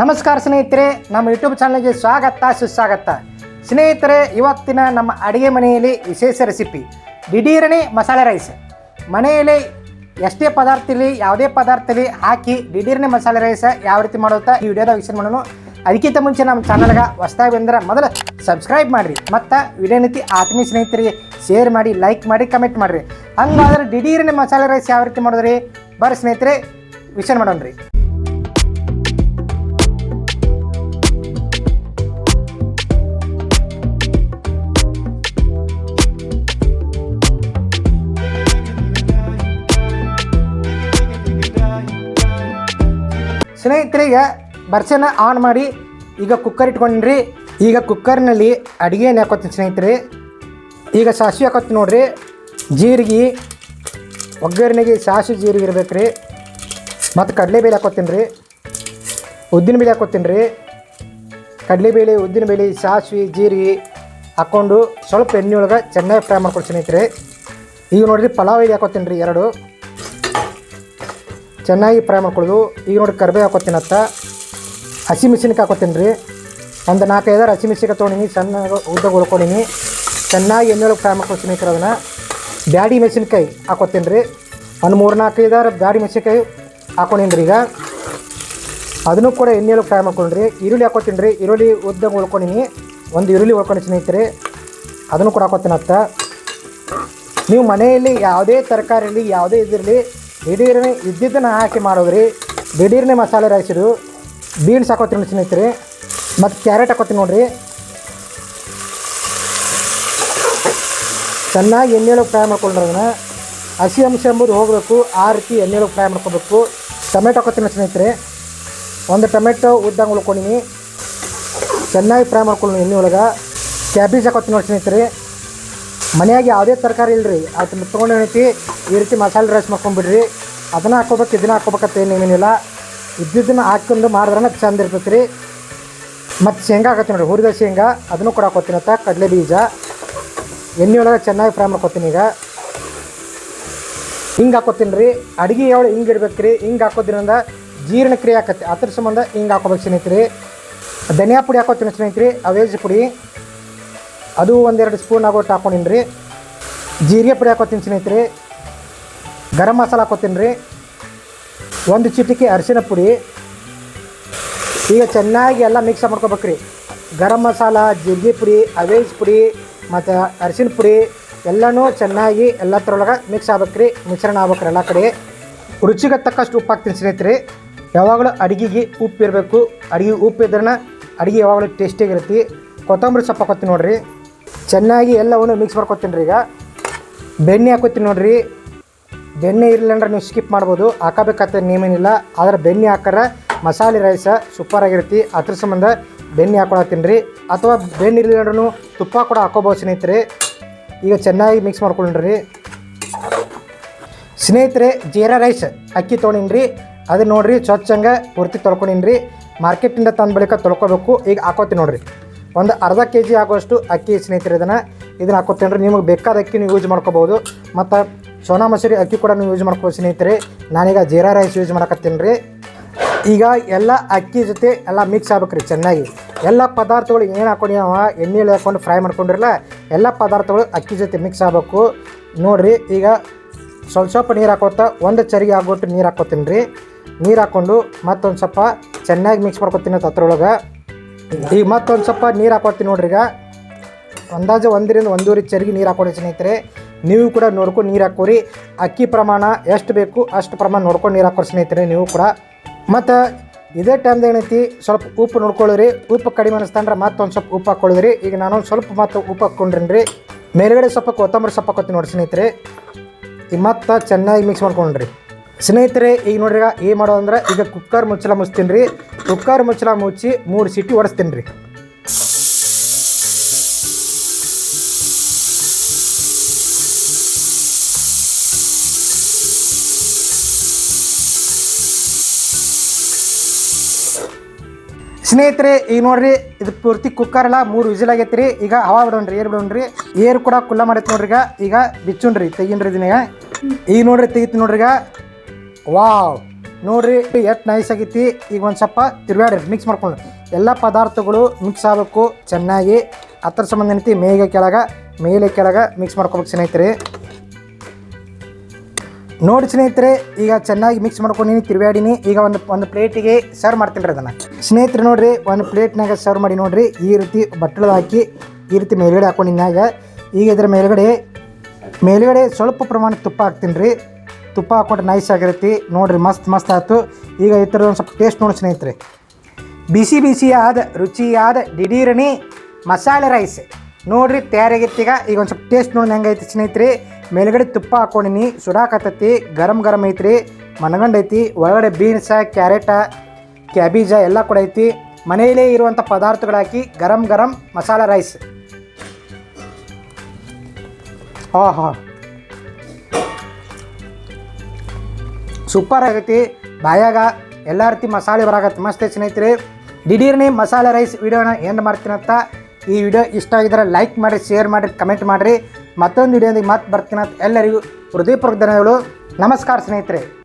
ನಮಸ್ಕಾರ ಸ್ನೇಹಿತರೆ, ನಮ್ಮ ಯೂಟ್ಯೂಬ್ ಚಾನಲ್ಗೆ ಸ್ವಾಗತ ಸುಸ್ವಾಗತ. ಸ್ನೇಹಿತರೆ, ಇವತ್ತಿನ ನಮ್ಮ ಅಡುಗೆ ಮನೆಯಲ್ಲಿ ವಿಶೇಷ ರೆಸಿಪಿ ದಿಢೀರನೆ ಮಸಾಲೆ ರೈಸ್. ಮನೆಯಲ್ಲಿ ಎಷ್ಟೇ ಪದಾರ್ಥ ಇರಲಿ, ಯಾವುದೇ ಪದಾರ್ಥ ಇರಲಿ ಹಾಕಿ ದಿಢೀರನೆ ಮಸಾಲೆ ರೈಸ್ ಯಾವ ರೀತಿ ಮಾಡೋತಾ ಈ ವಿಡಿಯೋದಾಗ ವಿಷಯ ಮಾಡೋಣ. ಅದಕ್ಕಿಂತ ಮುಂಚೆ ನಮ್ಮ ಚಾನಲ್ಗೆ ಹೊಸದಾಗಿ ಬಂದರೆ ಮೊದಲು ಸಬ್ಸ್ಕ್ರೈಬ್ ಮಾಡಿರಿ ಮತ್ತು ವಿಡಿಯೋ ನೀತಿ ಆತ್ಮೀಯ ಸ್ನೇಹಿತರಿಗೆ ಶೇರ್ ಮಾಡಿ, ಲೈಕ್ ಮಾಡಿ, ಕಮೆಂಟ್ ಮಾಡಿರಿ. ಹಂಗಾದ್ರೆ ದಿಢೀರನೆ ಮಸಾಲೆ ರೈಸ್ ಯಾವ ರೀತಿ ಮಾಡೋದ್ರಿ ಬರ್ರಿ ಸ್ನೇಹಿತರೆ ವಿಷಯ ಮಾಡೋಣ್ರಿ. ಸ್ನೇಹಿತರಿಗೆ ಬರ್ಸನ ಆನ್ ಮಾಡಿ ಈಗ ಕುಕ್ಕರ್ ಇಟ್ಕೊಂಡ್ರಿ. ಈಗ ಕುಕ್ಕರ್ನಲ್ಲಿ ಅಡುಗೆಯನ್ನು ಹಾಕೋತೀನಿ ಸ್ನೇಹಿತರೆ. ಈಗ ಸಾಸಿವೆ ಹಾಕೋತೀನಿ ನೋಡ್ರಿ. ಜೀರಿಗೆ ಒಗ್ಗರಣೆಗೆ ಸಾಸಿವೆ ಜೀರಿಗೆ ಇರ್ಬೇಕು ರೀ. ಮತ್ತು ಕಡಲೆಬೇಳೆ ಹಾಕೋತೀನಿ ರೀ, ಉದ್ದಿನಬೇಳೆ ಹಾಕೋತೀನಿ ರೀ. ಕಡಲೆಬೇಳೆ, ಉದ್ದಿನಬೇಳೆ, ಸಾಸಿವೆ, ಜೀರಿಗೆ ಹಾಕ್ಕೊಂಡು ಸ್ವಲ್ಪ ಎಣ್ಣೆ ಒಳಗೆ ಚೆನ್ನಾಗಿ ಫ್ರೈ ಮಾಡ್ಕೊಂಡು ಸ್ನೇಹಿತರೆ. ಈಗ ನೋಡಿರಿ ಪಲಾವ್ ಎಲೆ ಹಾಕೋತೀನಿ ರೀ, 2 ಚೆನ್ನಾಗಿ ಫ್ರೈ ಮಾಡ್ಕೊಳ್ಳೋದು. ಈಗ ನೋಡಿ ಕರಿಬೇವು ಹಾಕೋತೀನಿ, ಹಸಿಮೆಣಸಿನ್ಕಾಯಿ ಹಾಕೋತೀನಿ ರೀ. ಒಂದು 4-5 ಹಸಿಮೆಣಸಿನ್ಕಾಯಿ ತೊಗೊಂಡಿನಿ, ಸಣ್ಣ ಉದ್ದಾಗ ಉಳ್ಕೊಂಡೀನಿ. ಚೆನ್ನಾಗಿ ಎಣ್ಣೆಯೊಳಗೆ ಫ್ರೈ ಮಾಡ್ಕೊಂಡು ಸ್ನೇಹಿತರೆ. ಅದನ್ನು ಬ್ಯಾಡಿ ಮೆಣಸಿನ್ಕಾಯಿ ಹಾಕೋತೀನಿ ರೀ. ಒಂದು 3-4-5 ಬ್ಯಾಡಿ ಮೆಣಸಿನ್ಕಾಯಿ ಹಾಕೊಂಡೀನಿ ರೀ. ಈಗ ಅದನ್ನು ಕೂಡ ಎಣ್ಣೆಯೊಳಗೆ ಫ್ರೈ ಮಾಡ್ಕೊಂಡ್ರಿ. ಈರುಳ್ಳಿ ಹಾಕೋತೀನಿ ರೀ. ಈರುಳ್ಳಿ ಉದ್ದಾಗ ಉಳ್ಕೊಂಡೀನಿ, ಒಂದು ಈರುಳ್ಳಿ ಉಳ್ಕೊಂಡು ಸ್ನೇಹಿತರೆ. ಅದನ್ನು ಕೂಡ ಹಾಕೋತೀನಿ. ನೀವು ಮನೆಯಲ್ಲಿ ಯಾವುದೇ ತರಕಾರಿ ಇರಲಿ, ಯಾವುದೇ ಇದಿರಲಿ, ದಿಢೀರನೆ ಇದ್ದಿದ್ದನ್ನು ಹಾಕಿ ಮಾಡೋದ್ರಿ ದಿಢೀರನೆ ಮಸಾಲೆ ರೈಸ್. ಇದು ಬೀನ್ಸ್ ಹಾಕೋತೀನಿ ನೋಡಿ ಸ್ನೇಹಿತರೆ, ಮತ್ತು ಕ್ಯಾರೆಟ್ ಹಾಕೋತೀನಿ ನೋಡಿರಿ. ಚೆನ್ನಾಗಿ ಎಣ್ಣೆಯೊಳಗೆ ಫ್ರೈ ಮಾಡ್ಕೊಂಡ್ರೆ ಅದನ್ನು ಹಸಿ ಅಂಶ ಎಂಬುದು ಹೋಗಬೇಕು, ಆ ರೀತಿ ಎಣ್ಣೆಯೊಳಗೆ ಫ್ರೈ ಮಾಡ್ಕೋಬೇಕು. ಟೊಮೆಟೊ ಹಾಕೋತೀನಿ ಸ್ನೇಹಿತರೆ. ಒಂದು ಟೊಮೆಟೊ ಉದ್ದಂಗೆ ಉಳ್ಕೊಂಡೀನಿ, ಚೆನ್ನಾಗಿ ಫ್ರೈ ಮಾಡ್ಕೊಂಡು ಎಣ್ಣೆ ಒಳಗೆ. ಕ್ಯಾಬೇಜ್ ಹಾಕೋತೀನಿ ನೋಡಿ ಸ್ನೇಹಿತರೆ. ಮನೆಯಾಗ ಯಾವುದೇ ತರಕಾರಿ ಇಲ್ಲರಿ, ಅದನ್ನು ತೊಗೊಂಡು ಏನೈತಿ ಈ ರೀತಿ ಮಸಾಲೆ ರೈಸ್ ಮಾಡ್ಕೊಂಡ್ಬಿಡ್ರಿ. ಅದನ್ನು ಹಾಕೋಬೇಕು, ಇದನ್ನು ಹಾಕೋಬೇಕಂತ ಏನೇನಿಲ್ಲ, ಇದ್ದಿದ್ದನ್ನು ಹಾಕೊಂಡು ಮಾಡಿದ್ರೆ ಚೆಂದ ಇರ್ತೈತೆ ರೀ. ಮತ್ತು ಶೇಂಗಾ ಹಾಕೋತೀನಿ ನೋಡಿರಿ, ಹುರಿದ ಶೇಂಗಾ ಅದನ್ನು ಕೂಡ ಹಾಕೋತೀನಿ. ಕಡಲೆ ಬೀಜ ಎಣ್ಣೆ ಒಳಗೆ ಚೆನ್ನಾಗಿ ಫ್ರೈ ಮಾಡ್ಕೊತೀನಿ. ಈಗ ಹಿಂಗೆ ಹಾಕೋತೀನಿ ರೀ. ಅಡುಗೆ ಯಾವಳು ಹಿಂಗೆ ಇರ್ಬೇಕು ರೀ. ಹಿಂಗೆ ಹಾಕೋದ್ರಿಂದ ಜೀರ್ಣಕ್ರಿಯೆ ಆಕತಿ, ಅದ್ರ ಸಂಬಂಧ ಹಿಂಗೆ ಹಾಕೋಬೇಕು ಸ್ನೇಹಿತರೆ. ಧನಿಯಾ ಪುಡಿ ಹಾಕೋತೀನಿ ಸ್ನೇಹಿತರೆ, ಅವೇಜ್ ಪುಡಿ ಅದು 1-2 ಸ್ಪೂನ್ ಆಗೋಟ್ಟು ಹಾಕೊಂಡಿನಿ ರೀ. ಜೀರಿಗೆ ಪುಡಿ ಹಾಕೋತೀನಿ ಸ್ನೇಹಿತರೆ. ಗರಂ ಮಸಾಲ ಹಾಕೋತೀನಿ ರೀ. 1 ಚಿಟಿಕೆ ಅರಿಶಿನ ಪುಡಿ. ಈಗ ಚೆನ್ನಾಗಿ ಎಲ್ಲ ಮಿಕ್ಸ್ ಮಾಡ್ಕೋಬೇಕು ರೀ. ಗರಂ ಮಸಾಲ, ಜೀರಿಗೆ ಪುಡಿ, ಅವೇಜ್ ಪುಡಿ ಮತ್ತು ಅರಿಶಿನ ಪುಡಿ ಎಲ್ಲನೂ ಚೆನ್ನಾಗಿ ಎಲ್ಲ ಥರೊಳಗೆ ಮಿಕ್ಸ್ ಆಗ್ಬೇಕು ರೀ, ಮಿಶ್ರಣ ಆಗ್ಬೇಕು ಎಲ್ಲ ಕಡೆ. ರುಚಿಗೆ ತಕ್ಕಷ್ಟು ಉಪ್ಪು ಹಾಕ್ತೀನಿ ಸ್ನೇಹಿತರೆ. ಯಾವಾಗಲೂ ಅಡುಗೆಗೆ ಉಪ್ಪು ಇರಬೇಕು. ಅಡುಗೆ ಉಪ್ಪು ಇದ್ರೆ ಅಡುಗೆ ಯಾವಾಗಲೂ ಟೇಸ್ಟಿಯಾಗಿರುತ್ತೆ. ಕೊತ್ತಂಬರಿ ಸೊಪ್ಪು ಹಾಕೋತೀನಿ ನೋಡಿರಿ. ಚೆನ್ನಾಗಿ ಎಲ್ಲವನ್ನು ಮಿಕ್ಸ್ ಮಾಡ್ಕೊತೀನಿ ರೀ. ಈಗ ಬೆಣ್ಣೆ ಹಾಕೋತೀನಿ ನೋಡಿರಿ. ಬೆಣ್ಣೆ ಇರಲಿಲ್ಲ ಅಂದ್ರೆ ನೀವು ಸ್ಕಿಪ್ ಮಾಡ್ಬೋದು, ಹಾಕಬೇಕಂತ ನೇಮೇನಿಲ್ಲ. ಆದರೆ ಬೆಣ್ಣೆ ಹಾಕರೆ ಮಸಾಲೆ ರೈಸ ಸೂಪರಾಗಿರುತ್ತೆ. ಅದ್ರ ಸಂಬಂಧ ಬೆಣ್ಣೆ ಹಾಕೊಳತ್ತೀನಿ ರೀ. ಅಥವಾ ಬೆಣ್ಣೆ ಇರಲಿಲ್ಲ ಅಂದ್ರೂ ತುಪ್ಪ ಕೂಡ ಹಾಕೋಬೋದು ಸ್ನೇಹಿತರೆ. ಈಗ ಚೆನ್ನಾಗಿ ಮಿಕ್ಸ್ ಮಾಡ್ಕೊಂಡ್ರಿ ಸ್ನೇಹಿತರೆ. ಜೀರಾ ರೈಸ್ ಅಕ್ಕಿ ತೊಗೊಂಡಿನಿ ರೀ. ಅದು ನೋಡಿರಿ ಸ್ವಚ್ಛಂಗೆ ಪೂರ್ತಿ ತೊಳ್ಕೊಂಡಿನಿ ರೀ. ಮಾರ್ಕೆಟಿಂದ ತಂದು ಬಳಿಕ ತೊಳ್ಕೊಬೇಕು. ಈಗ ಹಾಕೋತೀನಿ ನೋಡಿರಿ. ಒಂದು ಅರ್ಧ kg ಆಗುವಷ್ಟು ಅಕ್ಕಿ ಸ್ನೇಹಿತರೆ. ಇದನ್ನು ಹಾಕೋತೀನಿ ರೀ. ನಿಮಗೆ ಬೇಕಾದ ಅಕ್ಕಿ ನೀವು ಯೂಸ್ ಮಾಡ್ಕೋಬೋದು. ಮತ್ತು ಸೋನಾ ಮಸೂರಿ ಅಕ್ಕಿ ಕೂಡ ನೀವು ಯೂಸ್ ಮಾಡ್ಕೋಬೋದು ಸ್ನೇಹಿತರೆ. ನಾನೀಗ ಜೀರಾ ರೈಸ್ ಯೂಸ್ ಮಾಡಕತ್ತೀನಿ ರೀ. ಈಗ ಎಲ್ಲ ಅಕ್ಕಿ ಜೊತೆ ಎಲ್ಲ ಮಿಕ್ಸ್ ಆಗ್ಬೇಕು ರೀ ಚೆನ್ನಾಗಿ. ಎಲ್ಲ ಪದಾರ್ಥಗಳು ಏನು ಹಾಕೊಂಡು ನಾವು ಎಣ್ಣೆಯಲ್ಲಿ ಹಾಕ್ಕೊಂಡು ಫ್ರೈ ಮಾಡ್ಕೊಂಡಿರಲ್ಲ, ಎಲ್ಲ ಪದಾರ್ಥಗಳು ಅಕ್ಕಿ ಜೊತೆ ಮಿಕ್ಸ್ ಆಗಬೇಕು ನೋಡಿರಿ. ಈಗ ಸ್ವಲ್ಪ ನೀರು ಹಾಕೋತಾ 1 ಚರಿಗೆ ಆಗೋಟ್ಟು ನೀರು ಹಾಕೋತೀನಿ ರೀ. ನೀರು ಹಾಕ್ಕೊಂಡು ಮತ್ತೊಂದು ಸ್ವಲ್ಪ ಚೆನ್ನಾಗಿ ಮಿಕ್ಸ್ ಮಾಡ್ಕೊತೀನಿ ಅದ್ರೊಳಗೆ. ಈಗ ಮತ್ತೊಂದು ಸ್ವಲ್ಪ ನೀರು ಹಾಕೋತೀನಿ ನೋಡ್ರಿ. ಈಗ ಅಂದಾಜು 1ರಿಂದ 1.5 ಚರಿಗೆ ನೀರು ಹಾಕೊಡಿ ಸ್ನೇಹಿತರೆ. ನೀವು ಕೂಡ ನೋಡ್ಕೊಂಡು ನೀರು ಹಾಕೋರಿ. ಅಕ್ಕಿ ಪ್ರಮಾಣ ಎಷ್ಟು ಬೇಕು ಅಷ್ಟು ಪ್ರಮಾಣ ನೋಡ್ಕೊಂಡು ನೀರು ಹಾಕೋರಿ ಸ್ನೇಹಿತರೆ ನೀವು ಕೂಡ. ಮತ್ತು ಇದೇ ಟೈಮ್ದಾಗ ಏನೈತಿ ಸ್ವಲ್ಪ ಉಪ್ಪು ನೋಡ್ಕೊಳ್ಳಿರಿ. ಉಪ್ಪು ಕಡಿಮೆ ಅನಿಸ್ತಂದ್ರೆ ಮತ್ತೊಂದು ಸ್ವಲ್ಪ ಉಪ್ಪು ಹಾಕ್ಕೊಳ್ಳಿರಿ. ಈಗ ನಾನೊಂದು ಸ್ವಲ್ಪ ಮತ್ತು ಉಪ್ಪು ಹಾಕ್ಕೊಂಡ್ರಿ ರೀ. ಮೇಲ್ಗಡೆ ಸ್ವಲ್ಪ ಕೊತ್ತಂಬರಿ ಸೊಪ್ಪು ಹಾಕೋತೀನಿ ನೋಡಿ ಸ್ನೇಹಿತರೆ. ಈಗ ಮತ್ತು ಚೆನ್ನಾಗಿ ಮಿಕ್ಸ್ ಮಾಡ್ಕೊಂಡ್ರಿ ಸ್ನೇಹಿತರೆ. ಈಗ ನೋಡ್ರಿ ಏನು ಮಾಡೋದು ಅಂದ್ರೆ ಈಗ ಕುಕ್ಕರ್ ಮುಚ್ಚಳ ಮುಚ್ತೀನಿ ರೀ. ಕುಕ್ಕರ್ ಮುಚ್ಚಳ ಮುಚ್ಚಿ 3 ಸೀಟಿ ಹೊಡೆಸ್ತೀನಿ ರೀ. ಸ್ನೇಹಿತರೆ ಈಗ ನೋಡ್ರಿ, ಇದು ಪೂರ್ತಿ ಕುಕ್ಕರ್ ಎಲ್ಲ 3 ವಿಸಿಲ್ ಆಗೈತೆ ರೀ. ಈಗ ಹವಾ ಬಿಡೋಣ್ರಿ, ಏರ್ ಬಿಡೋಣ್ರಿ. ಏರ್ ಕೂಡ ಕುಲ್ಲ ಮಾಡೈತೆ ನೋಡ್ರಿ. ಈಗ ಬಿಚ್ಚುಣ್ರಿ, ತೆಗೀನ್ರಿ ಇದನ್ನ. ಈಗ ನೋಡ್ರಿ ತೆಗಿತೀನಿ ನೋಡ್ರಿ. ಈಗ ವಾವ್ ನೋಡಿರಿ ಎಷ್ಟು ನೈಸ್ ಆಗೈತಿ. ಈಗ ಒಂದು ಸ್ವಲ್ಪ ತಿರುಗಾಡ್ರಿ, ಮಿಕ್ಸ್ ಮಾಡ್ಕೊಂಡು ಎಲ್ಲ ಪದಾರ್ಥಗಳು ಮಿಕ್ಸ್ ಆಗಬೇಕು ಚೆನ್ನಾಗಿ. ಅದ್ರ ಸಂಬಂಧ ಏನೈತಿ ಮೇಲೆ ಕೆಳಗೆ ಮಿಕ್ಸ್ ಮಾಡ್ಕೊಬೇಕು ಸ್ನೇಹಿತರೆ. ನೋಡಿ ಸ್ನೇಹಿತರೆ, ಈಗ ಚೆನ್ನಾಗಿ ಮಿಕ್ಸ್ ಮಾಡ್ಕೊಂಡು ತಿರುಗಾಡಿನಿ. ಈಗ ಒಂದು ಪ್ಲೇಟಿಗೆ ಸರ್ವ್ ಮಾಡ್ತೀನಿ ರೀ ಅದನ್ನು. ಸ್ನೇಹಿತರೆ ನೋಡಿರಿ, ಒಂದು ಪ್ಲೇಟ್ನಾಗ ಸರ್ವ್ ಮಾಡಿ ನೋಡಿರಿ. ಈ ರೀತಿ ಬಟ್ಟಲು ಹಾಕಿ ಈ ರೀತಿ ಮೇಲ್ಗಡೆ ಹಾಕೊಂಡಿನಾಗ ಈಗ ಇದರ ಮೇಲ್ಗಡೆ ಸ್ವಲ್ಪ ಪ್ರಮಾಣ ತುಪ್ಪ ಹಾಕ್ತೀನಿ ರೀ. ತುಪ್ಪ ಹಾಕ್ಕೊಂಡ್ರೆ ನೈಸ್ ಆಗಿರುತ್ತೆ ನೋಡಿರಿ. ಮಸ್ತ್ ಆಯ್ತು. ಈಗ ಈ ಥರ ಒಂದು ಸ್ವಲ್ಪ ಟೇಸ್ಟ್ ನೋಡಿ ಸ್ನೇಹಿತರೆ. ಬಿಸಿಯಾದ ರುಚಿಯಾದ ದಿಢೀರನಿ ಮಸಾಲೆ ರೈಸ್ ನೋಡಿರಿ ತಯಾರಾಗಿತ್ತು. ಈಗ ಒಂದು ಸ್ವಲ್ಪ ಟೇಸ್ಟ್ ನೋಡಿ ಹೆಂಗೈತಿ ಸ್ನೇಹಿತರೆ. ಮೇಲ್ಗಡೆ ತುಪ್ಪ ಹಾಕ್ಕೊಂಡಿನಿ, ಸುಡಾಕತ್ತೈತಿ, ಗರಂ ಐತ್ರಿ, ಮನಗಂಡೈತಿ. ಒಳಗಡೆ ಬೀನ್ಸ, ಕ್ಯಾರೆಟ, ಕ್ಯಾಬೀಜ ಎಲ್ಲ ಕೂಡ ಐತಿ. ಮನೆಯಲ್ಲೇ ಇರುವಂಥ ಪದಾರ್ಥಗಳು ಹಾಕಿ ಗರಂ ಮಸಾಲೆ ರೈಸ್. ಸೂಪರ್ ಆಗೈತಿ. ಬಾಯಾಗ ಎಲ್ಲ ರೀತಿ ಮಸಾಲೆ ಬರಾಕತ್ತೆ. ಮಸ್ತ್ ಸ್ನೇಹಿತರೆ. ದಿಢೀರ್ನಿ ಮಸಾಲೆ ರೈಸ್ ವಿಡಿಯೋನ ಎಂಡ್ ಮಾಡ್ತೀನಂತ. ಈ ವಿಡಿಯೋ ಇಷ್ಟ ಆಗಿದ್ರೆ ಲೈಕ್ ಮಾಡಿರಿ, ಶೇರ್ ಮಾಡಿರಿ, ಕಮೆಂಟ್ ಮಾಡಿರಿ. ಮತ್ತೊಂದು ವಿಡಿಯೋದಲ್ಲಿ ಮತ್ತೆ ಬರ್ತೀನಂತ ಎಲ್ಲರಿಗೂ ಹೃದಯಪೂರ್ವಕ ಧನ್ಯವಾದಗಳು. ನಮಸ್ಕಾರ ಸ್ನೇಹಿತರೆ.